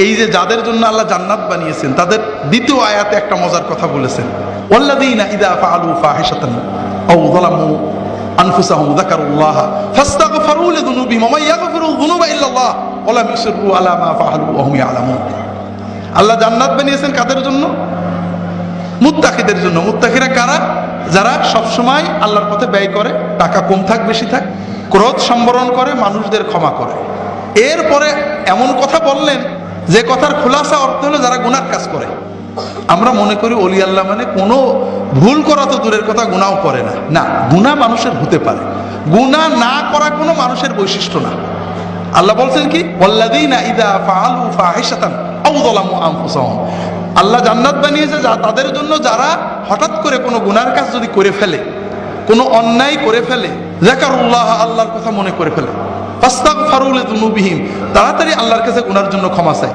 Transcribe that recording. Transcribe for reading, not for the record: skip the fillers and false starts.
এই যে যাদের জন্য আল্লাহ জান্নাত বানিয়েছেন তাদের দ্বিতীয় আয়াতে একটা মজার কথা বলেছেন, ওয়াল্লাযীনা ইযা ফাআলু ফাহিশাতান আও যালামু আনফুসাহুম যাকারুল্লাহ ফাস্তাগফিরু লিযুনুবিহিম ওয়া মান ইয়াগফিরুয যুনুবা ইল্লাল্লাহ ওয়া লাম ইউসিররু আলা মা ফাআলু ওয়া হুম ইয়ালামুন। আল্লাহ জান্নাত বানিয়েছেন কাদের জন্য? মুত্তাকিদের জন্য। মুত্তাকিরা কারা? যারা সবসময় আল্লাহর পথে ব্যয় করে, টাকা কম থাক বেশি থাক, ক্রোধ সম্বরণ করে, মানুষদের ক্ষমা করে। এরপরে এমন কথা বললেন যে কথার খোলাসা অর্থ হলো যারা গুনাহ কাজ করে। আমরা মনে করি ওলি আল্লাহ মানে কোনো ভুল করা তো দূরের কথা, গুনাহও করে না। না, গুনাহ মানুষের হতে পারে, গুনাহ না করা কোনো মানুষের বৈশিষ্ট্য না। আল্লাহ বলছেন কি, ওয়াল্লাযীনা ইযা ফাআলু ফাহিশাতান আও যালামু আনফুসাহুম। আল্লাহ জান্নাত বানিয়েছে তাদের জন্য যারা হঠাৎ করে কোনো গুনার কাজ যদি করে ফেলে, কোনো অন্যায় করে ফেলে, যাকারুল্লাহ আল্লাহর কথা মনে করে ফেলে, ফাস্তাগফিরু লিযুনুবিহিম তাড়াতাড়ি আল্লাহর কাছে গুনার জন্য ক্ষমা চায়।